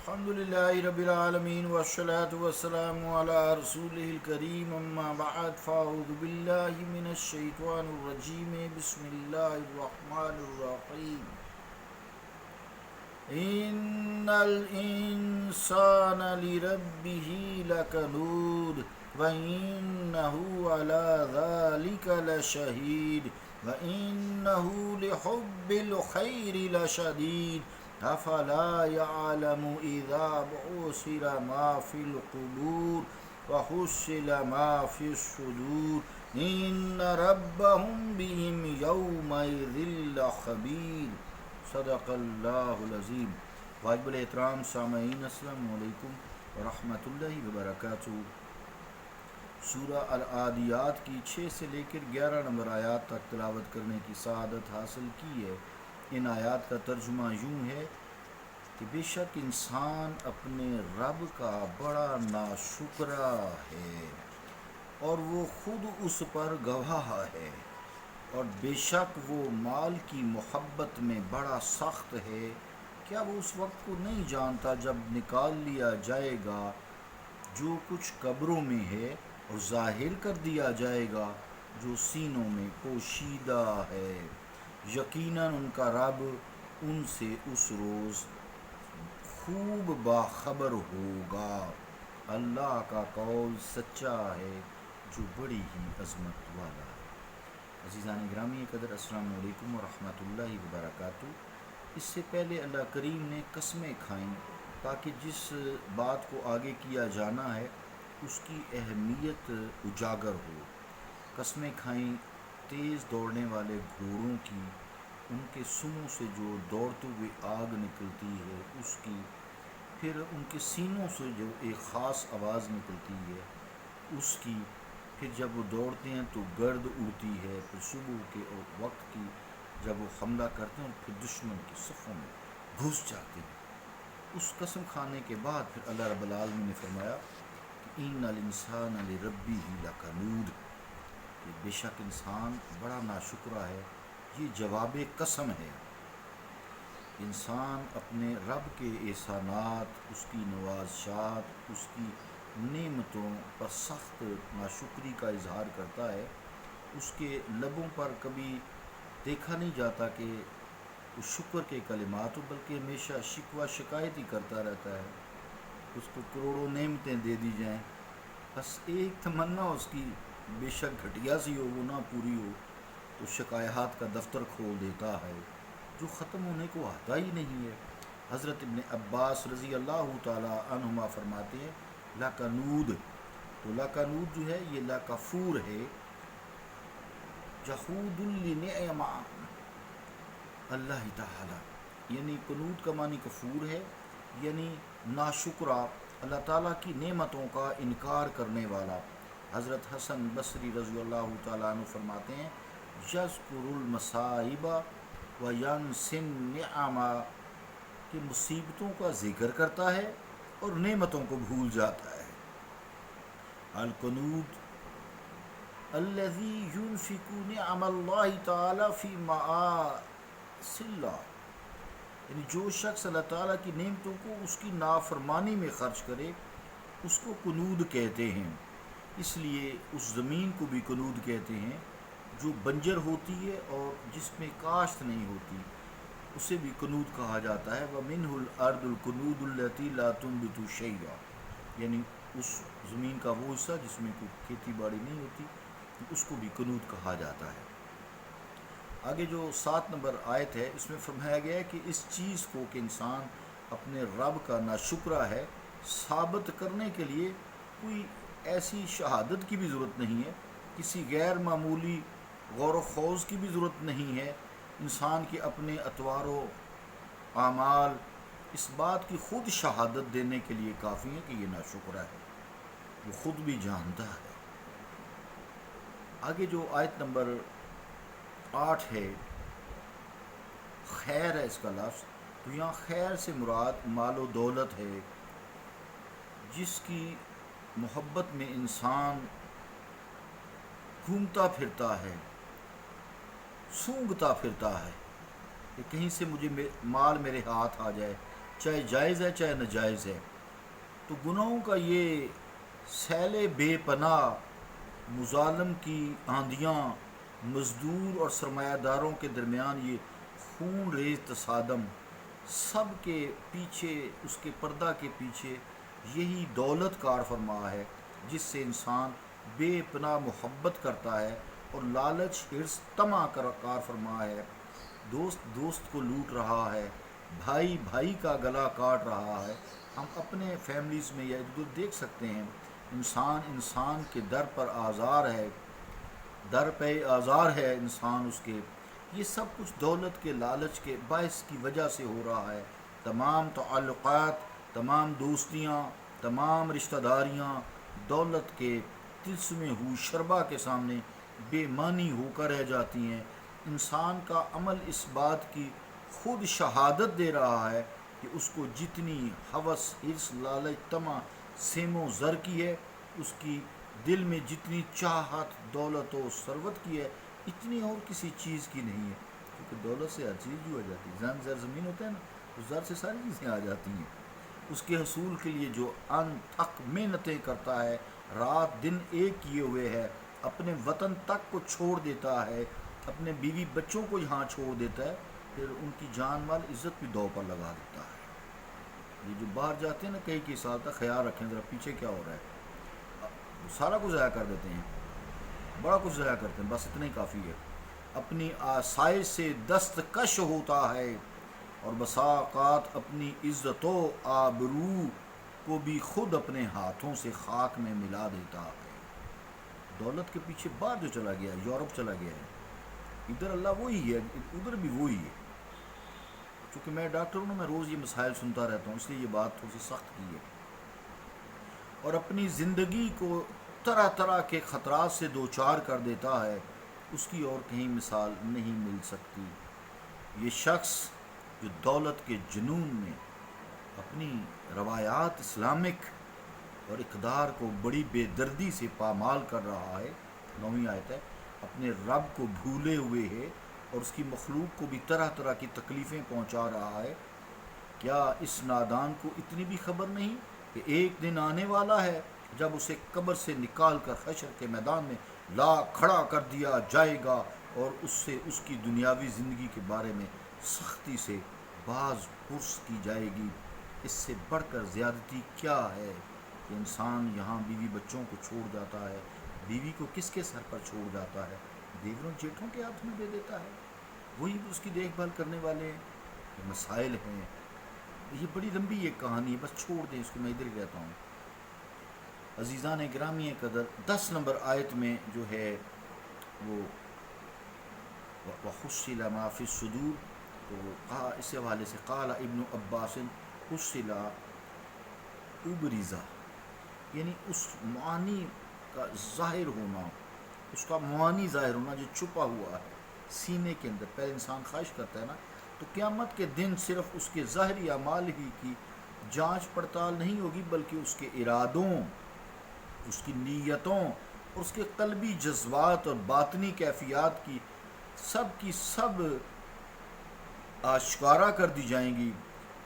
الحمدللہ رب العالمین والصلاة والسلام علی رسولہ الکریم اما بعد فاعوذ باللہ من الشیطان الرجیم بسم اللہ الرحمن الرحیم ان الانسان لربہ لکنود وانہ علی ذلک لشہید وانہ لحب الخیر لشدید افلا يعلم اذا بعثر ما في القبور وحصل ما في الصدور ان ربهم بهم يومئذ لخبير صدق اللہ العظیم۔ واجب الاحترام سامعین، السلام علیکم ورحمۃ اللہ وبرکاتہ۔ سورہ العادیات کی 6 سے لے کر 11 نمبر آیات تک تلاوت کرنے کی سعادت حاصل کی ہے۔ ان آیات کا ترجمہ یوں ہے کہ بے شک انسان اپنے رب کا بڑا ناشکرا ہے اور وہ خود اس پر گواہ ہے، اور بے شک وہ مال کی محبت میں بڑا سخت ہے۔ کیا وہ اس وقت کو نہیں جانتا جب نکال لیا جائے گا جو کچھ قبروں میں ہے، اور ظاہر کر دیا جائے گا جو سینوں میں پوشیدہ ہے؟ یقیناً ان کا رب ان سے اس روز خوب باخبر ہوگا۔ اللہ کا قول سچا ہے جو بڑی ہی عظمت والا ہے۔ عزیزان گرامی قدر، السلام علیکم ورحمۃ اللہ وبرکاتہ۔ اس سے پہلے اللہ کریم نے قسمیں کھائیں تاکہ جس بات کو آگے کیا جانا ہے اس کی اہمیت اجاگر ہو۔ قسمیں کھائیں تیز دوڑنے والے گھوڑوں کی، ان کے سموں سے جو دوڑتے ہوئے آگ نکلتی ہے اس کی، پھر ان کے سینوں سے جو ایک خاص آواز نکلتی ہے اس کی، پھر جب وہ دوڑتے ہیں تو گرد اڑتی ہے، پھر صبح کے وقت کی جب وہ حملہ کرتے ہیں اور پھر دشمن کی صفوں میں گھس جاتے ہیں۔ اس قسم کھانے کے بعد پھر اللہ رب العالمین نے فرمایا کہ ان الانسان لربہ لکنود، کہ بے شک انسان بڑا ناشکرا ہے۔ یہ جواب قسم ہے۔ انسان اپنے رب کے احسانات، اس کی نوازشات، اس کی نعمتوں پر سخت ناشکری کا اظہار کرتا ہے۔ اس کے لبوں پر کبھی دیکھا نہیں جاتا کہ وہ شکر کے کلمات ہو، بلکہ ہمیشہ شکوہ شکایت ہی کرتا رہتا ہے۔ اس کو کروڑوں نعمتیں دے دی جائیں، بس ایک تمنا اس کی بے شک گھٹیا سی ہو، وہ نہ پوری ہو تو شکایات کا دفتر کھول دیتا ہے جو ختم ہونے کو آتا ہی نہیں ہے۔ حضرت ابن عباس رضی اللہ تعالی عنہما فرماتے ہیں لکنود، تو لکنود جو ہے یہ لکفور ہے، جحود لنعم اللہ تعالی، یعنی کنود کا معنی کفور ہے، یعنی ناشکرا، اللہ تعالیٰ کی نعمتوں کا انکار کرنے والا۔ حضرت حسن بصری رضی اللہ تعالیٰ عنہ فرماتے ہیں یذکر المصائب وینسی النعم، کہ مصیبتوں کا ذکر کرتا ہے اور نعمتوں کو بھول جاتا ہے۔ القنوط الذی ینفق نعم اللہ تعالی فی معاصی اللہ، یعنی جو شخص اللہ تعالیٰ کی نعمتوں کو اس کی نافرمانی میں خرچ کرے اس کو کنود کہتے ہیں۔ اس لیے اس زمین کو بھی کنود کہتے ہیں جو بنجر ہوتی ہے اور جس میں کاشت نہیں ہوتی، اسے بھی کنود کہا جاتا ہے۔ وَمِنْهُ الْأَرْضُ الْقُنُودُ الَّتِي لَا تُنْبِتُ شَيْئًا، یعنی اس زمین کا وہ حصہ جس میں کوئی کھیتی باڑی نہیں ہوتی، اس کو بھی کنود کہا جاتا ہے۔ آگے جو 7 نمبر آیت ہے اس میں فرمایا گیا ہے کہ اس چیز کو کہ انسان اپنے رب کا ناشکرا ہے ثابت کرنے کے لیے کوئی ایسی شہادت کی بھی ضرورت نہیں ہے، کسی غیر معمولی غور و خوض کی بھی ضرورت نہیں ہے۔ انسان کے اپنے اطوار و اعمال اس بات کی خود شہادت دینے کے لیے کافی ہے کہ یہ ناشکرا ہے، وہ خود بھی جانتا ہے۔ آگے جو آیت نمبر 8 ہے، خیر ہے اس کا لفظ، تو یہاں خیر سے مراد مال و دولت ہے، جس کی محبت میں انسان گھومتا پھرتا ہے، سونگتا پھرتا ہے کہ کہیں سے مجھے مال میرے ہاتھ آ جائے، چاہے جائز ہے چاہے ناجائز ہے. تو گناہوں کا یہ سیل بے پناہ، مظالم کی آندیاں، مزدور اور سرمایہ داروں کے درمیان یہ خون ریز تصادم، سب کے پیچھے، اس کے پردہ کے پیچھے یہی دولت کار فرما ہے جس سے انسان بے پناہ محبت کرتا ہے، اور لالچ، حرص، طمع کار فرما ہے. دوست دوست کو لوٹ رہا ہے، بھائی بھائی کا گلا کاٹ رہا ہے. ہم اپنے فیملیز میں یا ادھر دیکھ سکتے ہیں، انسان انسان کے در پر آزار ہے، در پہ آزار ہے انسان اس کے. یہ سب کچھ دولت کے لالچ کے باعث کی وجہ سے ہو رہا ہے. تمام تعلقات، تمام دوستیاں، تمام رشتہ داریاں دولت کے تلسم ہو شربا کے سامنے بے معنی ہو کر رہ جاتی ہیں. انسان کا عمل اس بات کی خود شہادت دے رہا ہے کہ اس کو جتنی ہوس، حرص، لالچ، طمع، سیم و زر کی ہے، اس کی دل میں جتنی چاہت دولت و ثروت کی ہے، اتنی اور کسی چیز کی نہیں ہے. کیونکہ دولت سے ہر چیز جو ہو جاتی ہے. زن زر زمین ہوتا ہے نا، اس زر سے ساری چیزیں آ جاتی ہیں. اس کے حصول کے لیے جو انتھک محنتیں کرتا ہے، رات دن ایک کیے ہوئے ہے، اپنے وطن تک کو چھوڑ دیتا ہے، اپنے بیوی بچوں کو یہاں چھوڑ دیتا ہے، پھر ان کی جان مال عزت بھی دو پر لگا دیتا ہے. یہ جو باہر جاتے ہیں نا کئی سال تک، خیال رکھیں ذرا پیچھے کیا ہو رہا ہے. سارا کچھ ضائع کر دیتے ہیں، بڑا کچھ ضائع کرتے ہیں، بس اتنا ہی کافی ہے. اپنی آسائش سے دستکش ہوتا ہے، اور بسا اوقات اپنی عزت و آبرو کو بھی خود اپنے ہاتھوں سے خاک میں ملا دیتا ہے. دولت کے پیچھے باہر جو چلا گیا، یورپ چلا گیا ہے، ادھر اللہ وہی ہے، ادھر بھی وہی ہے. چونکہ میں ڈاکٹر ہوں، میں روز یہ مسائل سنتا رہتا ہوں، اس لیے یہ بات تھوڑی سی سخت کی ہے. اور اپنی زندگی کو طرح طرح کے خطرات سے دوچار کر دیتا ہے، اس کی اور کہیں مثال نہیں مل سکتی. یہ شخص جو دولت کے جنون میں اپنی روایات اسلامک اور اقدار کو بڑی بے دردی سے پامال کر رہا ہے، 9ویں آیت ہے، اپنے رب کو بھولے ہوئے ہے اور اس کی مخلوق کو بھی طرح طرح کی تکلیفیں پہنچا رہا ہے. کیا اس نادان کو اتنی بھی خبر نہیں کہ ایک دن آنے والا ہے جب اسے قبر سے نکال کر حشر کے میدان میں لا کھڑا کر دیا جائے گا، اور اس سے اس کی دنیاوی زندگی کے بارے میں سختی سے باز پرس کی جائے گی. اس سے بڑھ کر زیادتی کیا ہے کہ انسان یہاں بیوی بچوں کو چھوڑ جاتا ہے. بیوی کو کس کے سر پر چھوڑ جاتا ہے؟ دیگروں جیٹھوں کے ہاتھ میں دے دیتا ہے، وہی اس کی دیکھ بھال کرنے والے ہیں. یہ مسائل ہیں، یہ بڑی لمبی ایک کہانی ہے، بس چھوڑ دیں اس کو، میں ادھر ہی رہتا ہوں. عزیزان گرامی قدر، 10 نمبر آیت میں جو ہے وہ وَحُصِّلَ مَا فِي الصُّدُورِ، تو کہا اس حوالے سے قال ابن عباس حُصِّلَ ابرزا، یعنی اس معانی کا ظاہر ہونا، اس کا معانی ظاہر ہونا جو چھپا ہوا ہے سینے کے اندر. پہلے انسان خواہش کرتا ہے نا، تو قیامت کے دن صرف اس کے ظاہری اعمال ہی کی جانچ پڑتال نہیں ہوگی، بلکہ اس کے ارادوں، اس کی نیتوں، اور اس کے قلبی جذبات اور باطنی کیفیات کی سب آشکارا کر دی جائیں گی.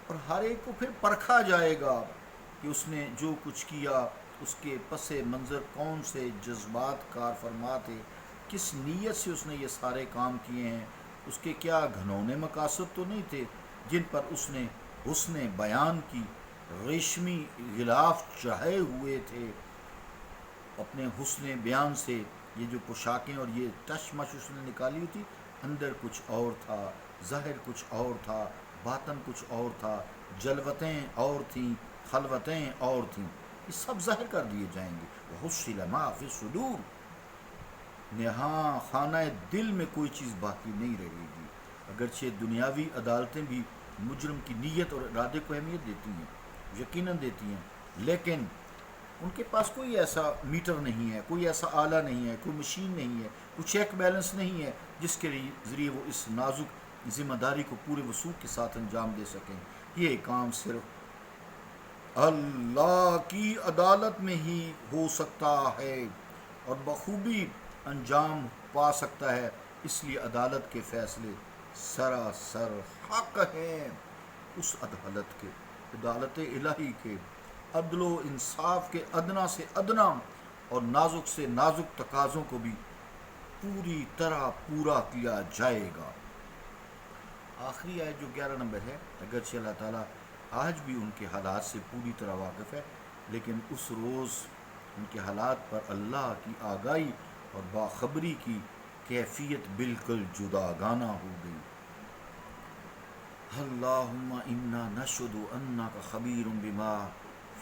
اور ہر ایک کو پھر پرکھا جائے گا کہ اس نے جو کچھ کیا، اس کے پس منظر کون سے جذبات کار فرما تھے، کس نیت سے اس نے یہ سارے کام کیے ہیں. اس کے کیا گھنونے مقاصد تو نہیں تھے جن پر اس نے حسن بیان کی ریشمی غلاف چڑھے ہوئے تھے. اپنے حسن بیان سے یہ جو پوشاکیں اور یہ تشمش اس نے نکالی ہوئی تھی، اندر کچھ اور تھا، ظاہر کچھ اور تھا، باطن کچھ اور تھا، جلوتیں اور تھیں، خلوتیں اور تھیں. یہ سب ظاہر کر دیے جائیں گے. وَحُصِّلَ مَا فِي الصُّدُورِ، یہاں خانہ دل میں کوئی چیز باقی نہیں رہے گی. اگرچہ دنیاوی عدالتیں بھی مجرم کی نیت اور ارادے کو اہمیت دیتی ہیں، یقیناً دیتی ہیں، لیکن ان کے پاس کوئی ایسا میٹر نہیں ہے، کوئی ایسا آلہ نہیں ہے، کوئی مشین نہیں ہے، کوئی چیک بیلنس نہیں ہے جس کے ذریعے وہ اس نازک ذمہ داری کو پورے وثوق کے ساتھ انجام دے سکیں. یہ کام صرف اللہ کی عدالت میں ہی ہو سکتا ہے اور بخوبی انجام پا سکتا ہے. اس لیے عدالت کے فیصلے سراسر حق ہیں. اس عدالت الہی کے عدل و انصاف کے ادنا سے ادنا اور نازک سے نازک تقاضوں کو بھی پوری طرح پورا کیا جائے گا۔ آخری آیت جو 11 نمبر ہے، اگرچہ اللہ تعالیٰ آج بھی ان کے حالات سے پوری طرح واقف ہے، لیکن اس روز ان کے حالات پر اللہ کی آگاہی اور باخبری کی کیفیت بالکل جداگانہ ہو گئی۔ اللہم انا نشہد انک خبیر بما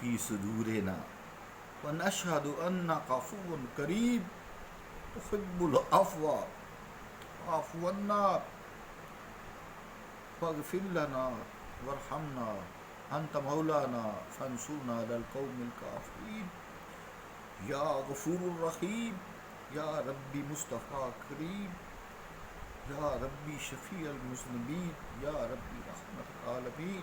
فی صدورنا ونشہد انک عفو کریم تحب العفو فاعف عنا واغفر لنا وارحمنا انت مولانا فانصرنا علی القوم الکافرین یا غفور الرحیم یا ربی مصطفیٰ کریم یا ربی شفیع المذنبین یا ربی رحمت العالمین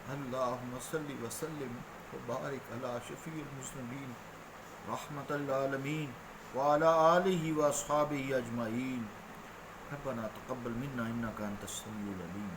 اللہم صلی وسلم وبارک علی شفیع المذنبین رحمت العالمین وعلی آلہ واصحابہ اجمعین۔ ربنا تقبل منا انک انت السمیع العلیم۔